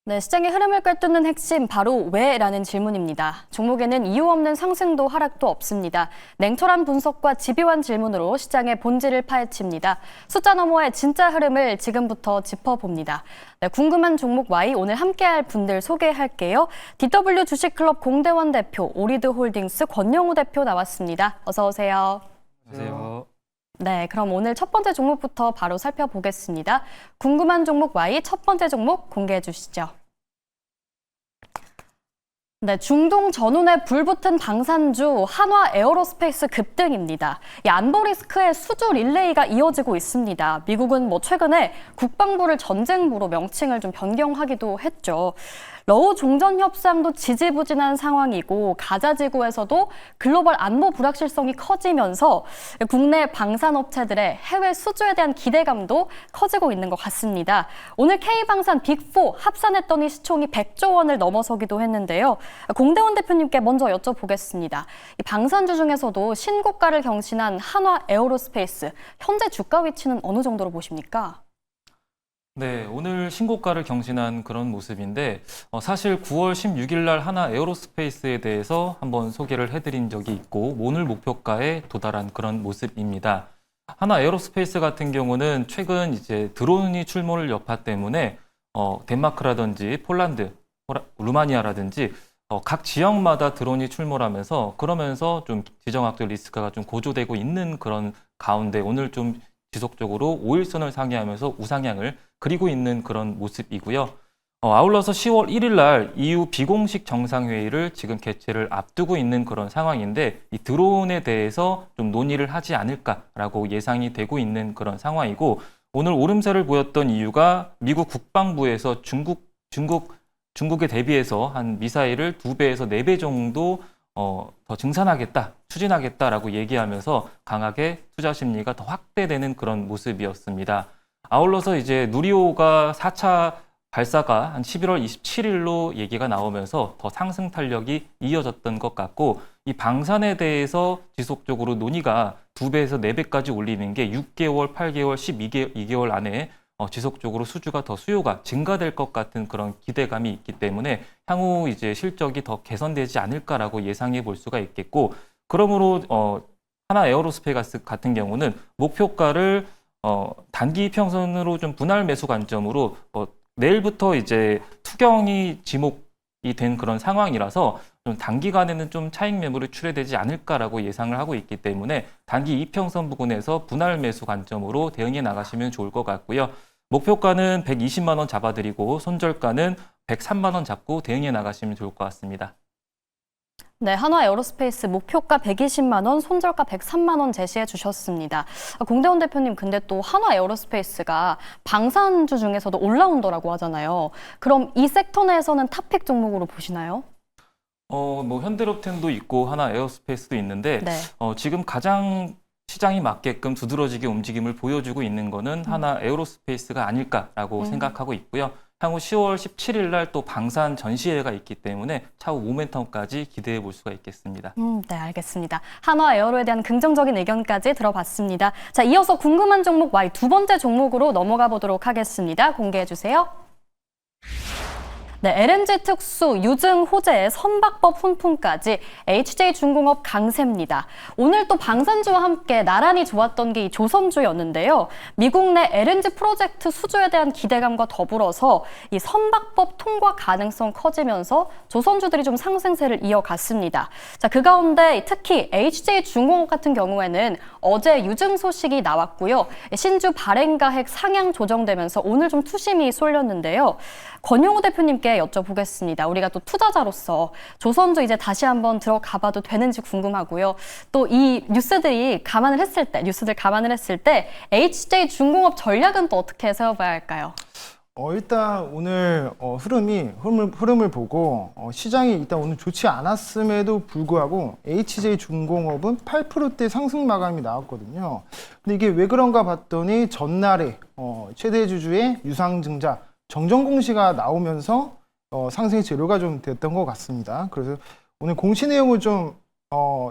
네, 시장의 흐름을 꿰뚫는 핵심 바로 왜라는 질문입니다. 종목에는 이유 없는 상승도 하락도 없습니다. 냉철한 분석과 집요한 질문으로 시장의 본질을 파헤칩니다. 숫자 너머의 진짜 흐름을 지금부터 짚어봅니다. 네, 궁금한 종목 Y 오늘 함께할 분들 소개할게요. DW 주식클럽 공대원 대표, 오리드홀딩스 권영우 대표 나왔습니다. 어서 오세요. 안녕하세요. 네, 그럼 오늘 첫 번째 종목부터 바로 살펴보겠습니다. 궁금한 종목 Y 첫 번째 종목 공개해 주시죠. 네, 중동 전운에 불붙은 방산주 한화 에어로스페이스 급등입니다. 이 안보 리스크의 수주 릴레이가 이어지고 있습니다. 미국은 최근에 국방부를 전쟁부로 명칭을 좀 변경하기도 했죠. 러우 종전 협상도 지지부진한 상황이고 가자 지구에서도 글로벌 안보 불확실성이 커지면서 국내 방산업체들의 해외 수주에 대한 기대감도 커지고 있는 것 같습니다. 오늘 K방산 빅4 합산했더니 시총이 100조 원을 넘어서기도 했는데요. 공대원 대표님께 먼저 여쭤보겠습니다. 이 방산주 중에서도 신고가를 경신한 한화 에어로스페이스, 현재 주가 위치는 어느 정도로 보십니까? 네, 오늘 신고가를 경신한 그런 모습인데 사실 9월 16일 날 하나 에어로스페이스에 대해서 한번 소개를 해드린 적이 있고 오늘 목표가에 도달한 그런 모습입니다. 하나 에어로스페이스 같은 경우는 최근 이제 드론이 출몰 여파 때문에 덴마크라든지 폴란드, 루마니아라든지 각 지역마다 드론이 출몰하면서 그러면서 좀 지정학적 리스크가 좀 고조되고 있는 그런 가운데 오늘 좀 지속적으로 5일선을 상회하면서 우상향을 그리고 있는 그런 모습이고요. 아울러서 10월 1일 날 EU 비공식 정상회의를 지금 개최를 앞두고 있는 그런 상황인데 이 드론에 대해서 좀 논의를 하지 않을까라고 예상이 되고 있는 그런 상황이고 오늘 오름세를 보였던 이유가 미국 국방부에서 중국에 대비해서 한 미사일을 2배에서 4배 정도 더 증산하겠다, 추진하겠다라고 얘기하면서 강하게 투자 심리가 더 확대되는 그런 모습이었습니다. 아울러서 이제 누리호가 4차 발사가 한 11월 27일로 얘기가 나오면서 더 상승 탄력이 이어졌던 것 같고 이 방산에 대해서 지속적으로 논의가 2배에서 4배까지 올리는 게 6개월, 8개월, 12개월 안에 지속적으로 수요가 증가될 것 같은 그런 기대감이 있기 때문에 향후 이제 실적이 더 개선되지 않을까라고 예상해 볼 수가 있겠고 그러므로 하나 에어로스페이스 같은 경우는 목표가를 단기 이평선으로 좀 분할 매수 관점으로 내일부터 이제 투경이 지목이 된 그런 상황이라서 좀 단기간에는 좀 차익 매물이 출회되지 않을까라고 예상을 하고 있기 때문에 단기 이평선 부근에서 분할 매수 관점으로 대응해 나가시면 좋을 것 같고요. 목표가는 120만 원 잡아드리고 손절가는 103만 원 잡고 대응해 나가시면 좋을 것 같습니다. 네, 한화 에어로스페이스 목표가 120만 원, 손절가 103만 원 제시해 주셨습니다. 공대원 대표님, 근데 또 한화 에어로스페이스가 방산주 중에서도 올라운더라고 하잖아요. 그럼 이 섹터 내에서는 탑픽 종목으로 보시나요? 현대롭템도 있고 하나 에어로스페이스도 있는데 네. 지금 가장 시장이 맞게끔 두드러지게 움직임을 보여주고 있는 거는 하나 에어로스페이스가 아닐까라고 생각하고 있고요. 향후 10월 17일 날 또 방산 전시회가 있기 때문에 차후 모멘텀까지 기대해 볼 수가 있겠습니다. 네, 알겠습니다. 한화 에어로에 대한 긍정적인 의견까지 들어봤습니다. 자, 이어서 궁금한 종목 Y 두 번째 종목으로 넘어가 보도록 하겠습니다. 공개해 주세요. 네, LNG 특수, 유증 호재의 선박법 훈풍까지 HJ중공업 강세입니다. 오늘 또 방산주와 함께 나란히 좋았던 게 이 조선주였는데요. 미국 내 LNG 프로젝트 수주에 대한 기대감과 더불어서 이 선박법 통과 가능성 커지면서 조선주들이 좀 상승세를 이어갔습니다. 자, 그 가운데 특히 HJ중공업 같은 경우에는 어제 유증 소식이 나왔고요. 신주 발행가액 상향 조정되면서 오늘 좀 투심이 쏠렸는데요. 권영우 대표님께 여쭤보겠습니다. 우리가 또 투자자로서 조선주 이제 다시 한번 들어가 봐도 되는지 궁금하고요. 또 이 뉴스들 감안을 했을 때 HJ중공업 전략은 또 어떻게 세워봐야 할까요? 일단 오늘 흐름을 보고 시장이 일단 오늘 좋지 않았음에도 불구하고 HJ중공업은 8%대 상승 마감이 나왔거든요. 근데 이게 왜 그런가 봤더니 전날에 최대 주주의 유상증자 정정 공시가 나오면서 상승의 재료가 좀 됐던 것 같습니다. 그래서 오늘 공시 내용을 좀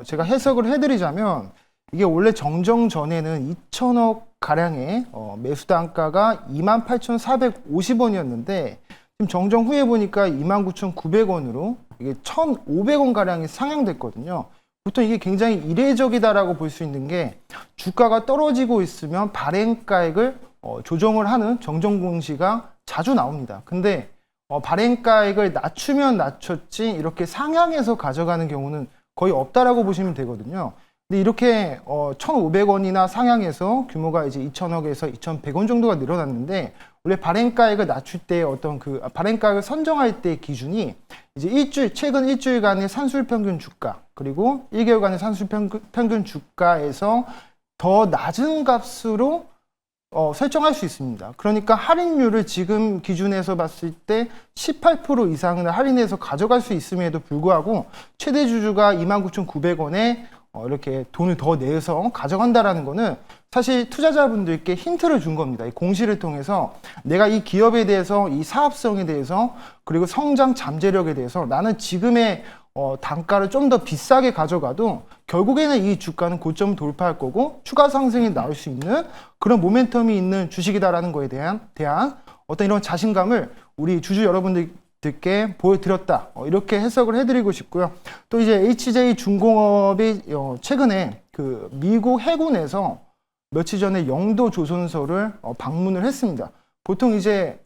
제가 해석을 해드리자면 이게 원래 정정 전에는 2천억 가량의 매수 단가가 28,450원이었는데 지금 정정 후에 보니까 29,900원으로 이게 1,500원 가량이 상향됐거든요. 보통 이게 굉장히 이례적이다라고 볼 수 있는 게 주가가 떨어지고 있으면 발행가액을 조정을 하는 정정 공시가 자주 나옵니다. 근데 발행가액을 낮추면 낮췄지 이렇게 상향해서 가져가는 경우는 거의 없다라고 보시면 되거든요. 근데 이렇게 1,500원이나 상향해서 규모가 이제 2,000억에서 2,100원 정도가 늘어났는데 원래 발행가액을 낮출 때 어떤 그 발행가액을 선정할 때 기준이 이제 최근 일주일간의 산술평균 주가 그리고 1개월간의 산술평균 주가에서 더 낮은 값으로 설정할 수 있습니다. 그러니까 할인율을 지금 기준에서 봤을 때 18% 이상을 할인해서 가져갈 수 있음에도 불구하고 최대 주주가 29,900원에 이렇게 돈을 더 내서 가져간다라는 거는 사실 투자자분들께 힌트를 준 겁니다. 이 공시를 통해서 내가 이 기업에 대해서 이 사업성에 대해서 그리고 성장 잠재력에 대해서 나는 지금의 단가를 좀 더 비싸게 가져가도 결국에는 이 주가는 고점을 돌파할 거고 추가 상승이 나올 수 있는 그런 모멘텀이 있는 주식이다라는 거에 대한 어떤 이런 자신감을 우리 주주 여러분들께 보여드렸다. 이렇게 해석을 해드리고 싶고요. 또 이제 HJ중공업이 최근에 그 미국 해군에서 며칠 전에 영도 조선소를 방문을 했습니다. 보통 이제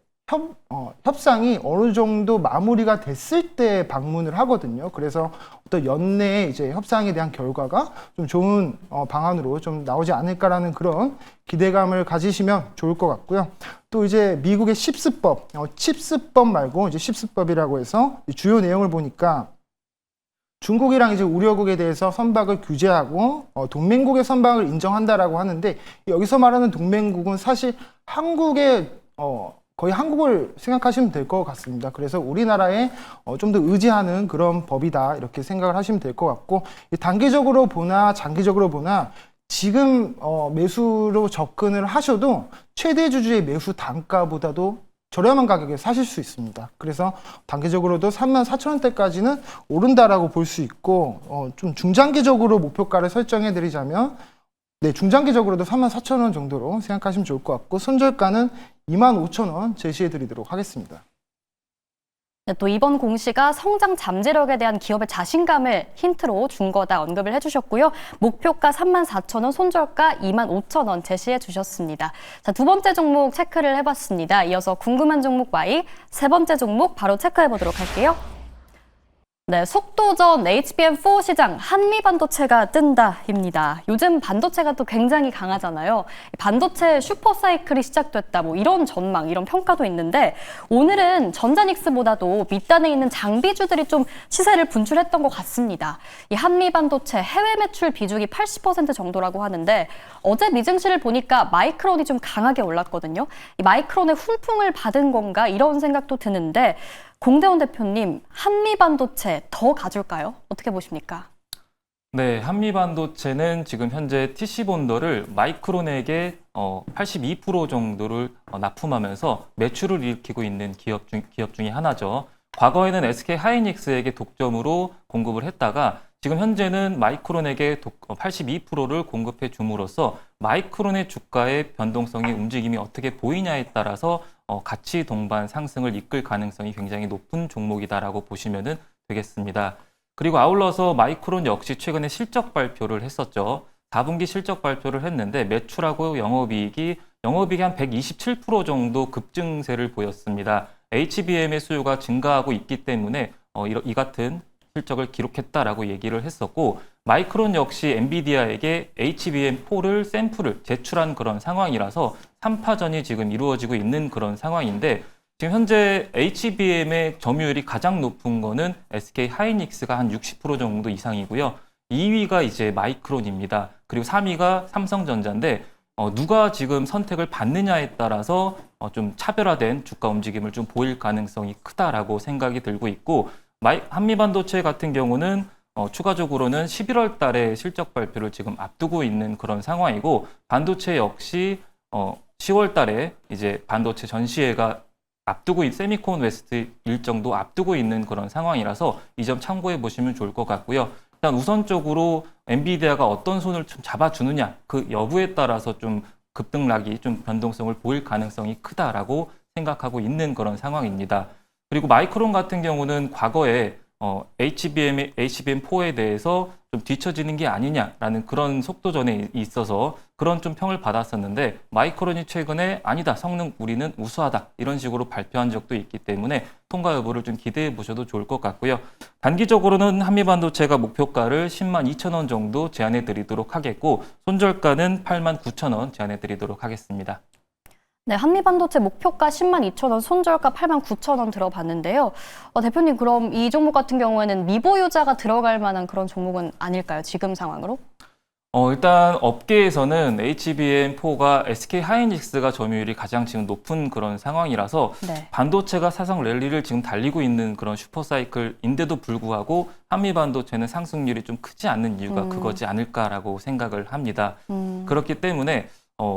협상이 어느 정도 마무리가 됐을 때 방문을 하거든요. 그래서 어떤 연내에 이제 협상에 대한 결과가 좀 좋은 방안으로 좀 나오지 않을까라는 그런 기대감을 가지시면 좋을 것 같고요. 또 이제 미국의 칩스법 말고 이제 칩스법이라고 해서 주요 내용을 보니까 중국이랑 이제 우려국에 대해서 선박을 규제하고 동맹국의 선박을 인정한다라고 하는데 여기서 말하는 동맹국은 사실 한국의 거의 한국을 생각하시면 될 것 같습니다. 그래서 우리나라에 좀 더 의지하는 그런 법이다 이렇게 생각을 하시면 될 것 같고 단기적으로 보나 장기적으로 보나 지금 매수로 접근을 하셔도 최대 주주의 매수 단가보다도 저렴한 가격에 사실 수 있습니다. 그래서 단기적으로도 34,000원대까지는 오른다라고 볼 수 있고 좀 중장기적으로 목표가를 설정해 드리자면 네, 중장기적으로도 34,000원 정도로 생각하시면 좋을 것 같고 손절가는 25,000원 제시해 드리도록 하겠습니다. 네, 또 이번 공시가 성장 잠재력에 대한 기업의 자신감을 힌트로 준 거다 언급을 해주셨고요. 목표가 34,000원, 손절가 25,000원 제시해 주셨습니다. 자, 두 번째 종목 체크를 해봤습니다. 이어서 궁금한 종목 Y, 세 번째 종목 바로 체크해 보도록 할게요. 네, 속도전 HBM4 시장 한미반도체가 뜬다입니다. 요즘 반도체가 또 굉장히 강하잖아요. 반도체 슈퍼사이클이 시작됐다, 뭐 이런 전망, 이런 평가도 있는데 오늘은 전자닉스보다도 밑단에 있는 장비주들이 좀 시세를 분출했던 것 같습니다. 이 한미반도체 해외 매출 비중이 80% 정도라고 하는데 어제 미증시를 보니까 마이크론이 좀 강하게 올랐거든요. 이 마이크론의 훈풍을 받은 건가 이런 생각도 드는데 공대원 대표님, 한미반도체 더 가줄까요? 어떻게 보십니까? 네, 한미반도체는 지금 현재 TC본더를 마이크론에게 82% 정도를 납품하면서 매출을 일으키고 있는 기업 중에 하나죠. 과거에는 SK 하이닉스에게 독점으로 공급을 했다가 지금 현재는 마이크론에게 82%를 공급해 줌으로써 마이크론의 주가의 변동성이 움직임이 어떻게 보이냐에 따라서 가치 동반 상승을 이끌 가능성이 굉장히 높은 종목이다라고 보시면 되겠습니다. 그리고 아울러서 마이크론 역시 최근에 실적 발표를 했었죠. 4분기 실적 발표를 했는데 매출하고 영업이익이 한 127% 정도 급증세를 보였습니다. HBM의 수요가 증가하고 있기 때문에 이 같은 실적을 기록했다라고 얘기를 했었고 마이크론 역시 엔비디아에게 HBM4를 샘플을 제출한 그런 상황이라서 3파전이 지금 이루어지고 있는 그런 상황인데 지금 현재 HBM의 점유율이 가장 높은 거는 SK 하이닉스가 한 60% 정도 이상이고요. 2위가 이제 마이크론입니다. 그리고 3위가 삼성전자인데 누가 지금 선택을 받느냐에 따라서 좀 차별화된 주가 움직임을 좀 보일 가능성이 크다라고 생각이 들고 있고 한미반도체 같은 경우는 추가적으로는 11월 달에 실적 발표를 지금 앞두고 있는 그런 상황이고 반도체 역시 10월 달에 이제 반도체 전시회가 세미콘 웨스트 일정도 앞두고 있는 그런 상황이라서 이 점 참고해 보시면 좋을 것 같고요. 일단 우선적으로 엔비디아가 어떤 손을 좀 잡아주느냐 그 여부에 따라서 좀 급등락이 좀 변동성을 보일 가능성이 크다라고 생각하고 있는 그런 상황입니다. 그리고 마이크론 같은 경우는 과거에 HBM4에 대해서 좀 뒤처지는 게 아니냐라는 그런 속도전에 있어서 그런 좀 평을 받았었는데 마이크론이 최근에 아니다, 성능 우리는 우수하다 이런 식으로 발표한 적도 있기 때문에 통과 여부를 좀 기대해 보셔도 좋을 것 같고요. 단기적으로는 한미반도체가 목표가를 10만 2천 원 정도 제안해 드리도록 하겠고 손절가는 8만 9천 원 제안해 드리도록 하겠습니다. 네, 한미반도체 목표가 10만 2천 원, 손절가 8만 9천 원 들어봤는데요. 대표님, 그럼 이 종목 같은 경우에는 미보유자가 들어갈 만한 그런 종목은 아닐까요? 지금 상황으로? 일단 업계에서는 HBM4가 SK 하이닉스가 점유율이 가장 지금 높은 그런 상황이라서 네. 반도체가 사상 랠리를 지금 달리고 있는 그런 슈퍼사이클인데도 불구하고 한미 반도체는 상승률이 좀 크지 않는 이유가 그거지 않을까라고 생각을 합니다. 그렇기 때문에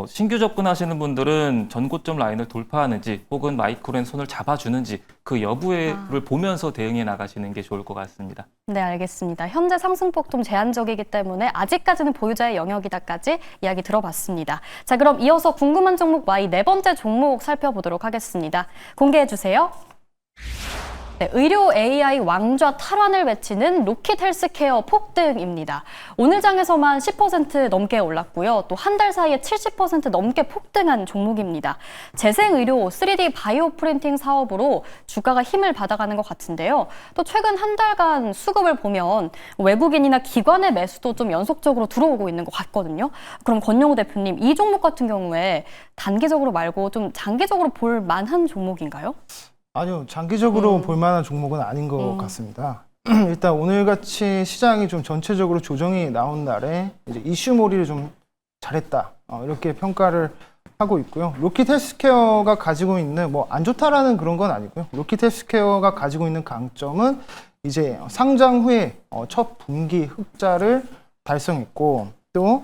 신규 접근하시는 분들은 전고점 라인을 돌파하는지 혹은 마이크로의 손을 잡아주는지 그 여부를 보면서 대응해 나가시는 게 좋을 것 같습니다. 네, 알겠습니다. 현재 상승폭 좀 제한적이기 때문에 아직까지는 보유자의 영역이다까지 이야기 들어봤습니다. 자, 그럼 이어서 궁금한 종목 Y 네 번째 종목 살펴보도록 하겠습니다. 공개해 주세요. 네, 의료 AI 왕좌 탈환을 외치는 로킷 헬스케어 폭등입니다. 오늘 장에서만 10% 넘게 올랐고요. 또 한 달 사이에 70% 넘게 폭등한 종목입니다. 재생의료 3D 바이오 프린팅 사업으로 주가가 힘을 받아가는 것 같은데요. 또 최근 한 달간 수급을 보면 외국인이나 기관의 매수도 좀 연속적으로 들어오고 있는 것 같거든요. 그럼 권영우 대표님, 이 종목 같은 경우에 단기적으로 말고 좀 장기적으로 볼 만한 종목인가요? 아니요, 장기적으로 볼 만한 종목은 아닌 것 같습니다. 일단 오늘같이 시장이 좀 전체적으로 조정이 나온 날에 이제 이슈몰이를 좀 잘했다, 이렇게 평가를 하고 있고요. 로킷 헬스케어가 가지고 있는 뭐 안 좋다라는 그런 건 아니고요. 로킷 헬스케어가 가지고 있는 강점은 이제 상장 후에 첫 분기 흑자를 달성했고 또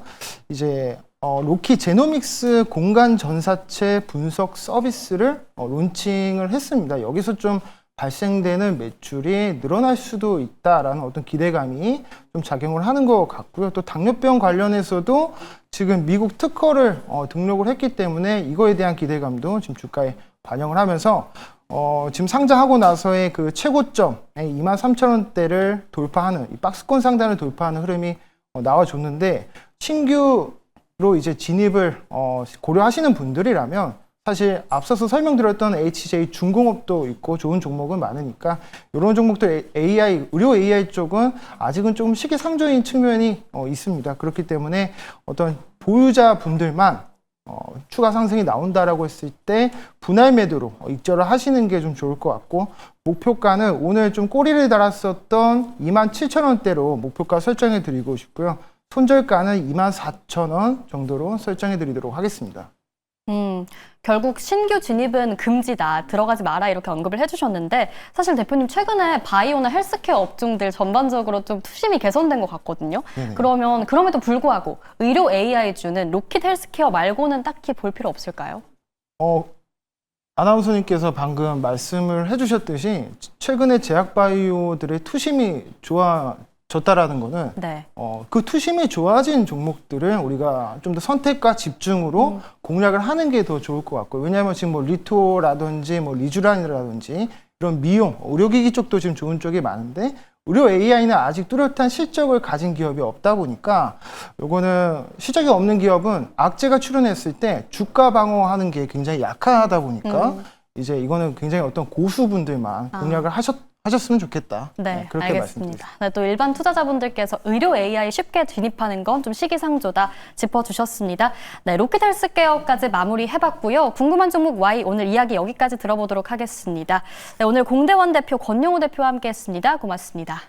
이제 로키 제노믹스 공간 전사체 분석 서비스를 론칭을 했습니다. 여기서 좀 발생되는 매출이 늘어날 수도 있다라는 어떤 기대감이 좀 작용을 하는 것 같고요. 또 당뇨병 관련해서도 지금 미국 특허를 등록을 했기 때문에 이거에 대한 기대감도 지금 주가에 반영을 하면서 지금 상장하고 나서의 그 최고점 23,000원대를 돌파하는 이 박스권 상단을 돌파하는 흐름이 나와줬는데 신규로 이제 진입을 고려하시는 분들이라면 사실 앞서서 설명드렸던 HJ 중공업도 있고 좋은 종목은 많으니까 이런 종목들 AI, 의료 AI 쪽은 아직은 조금 시기상조인 측면이 있습니다. 그렇기 때문에 어떤 보유자 분들만 추가 상승이 나온다라고 했을 때 분할 매도로 익절을 하시는 게 좀 좋을 것 같고 목표가는 오늘 좀 꼬리를 달았었던 27,000원대로 목표가 설정해 드리고 싶고요. 손절가는 24,000원 정도로 설정해 드리도록 하겠습니다. 결국 신규 진입은 금지다, 들어가지 마라 이렇게 언급을 해주셨는데 사실 대표님 최근에 바이오나 헬스케어 업종들 전반적으로 좀 투심이 개선된 것 같거든요. 네네. 그러면 그럼에도 불구하고 의료 AI주는 로킷 헬스케어 말고는 딱히 볼 필요 없을까요? 아나운서님께서 방금 말씀을 해주셨듯이 최근에 제약바이오들의 투심이 좋아졌다라는 거는 네. 그 투심이 좋아진 종목들을 우리가 좀 더 선택과 집중으로 공략을 하는 게 더 좋을 것 같고요. 왜냐하면 지금 뭐 리토라든지 뭐 리쥬란이라든지 이런 미용, 의료기기 쪽도 지금 좋은 쪽이 많은데 의료 AI는 아직 뚜렷한 실적을 가진 기업이 없다 보니까 요거는 실적이 없는 기업은 악재가 출현했을 때 주가 방어하는 게 굉장히 약하다 보니까 이제 이거는 굉장히 어떤 고수분들만 공략을 하셨으면 좋겠다. 네, 그렇게 알겠습니다. 말씀드립니다. 네, 또 일반 투자자분들께서 의료 AI 쉽게 진입하는 건 좀 시기상조다 짚어주셨습니다. 네, 로킷 헬스케어까지 마무리해봤고요. 궁금한 종목 Y 오늘 이야기 여기까지 들어보도록 하겠습니다. 네, 오늘 공대원 대표 권영우 대표와 함께했습니다. 고맙습니다.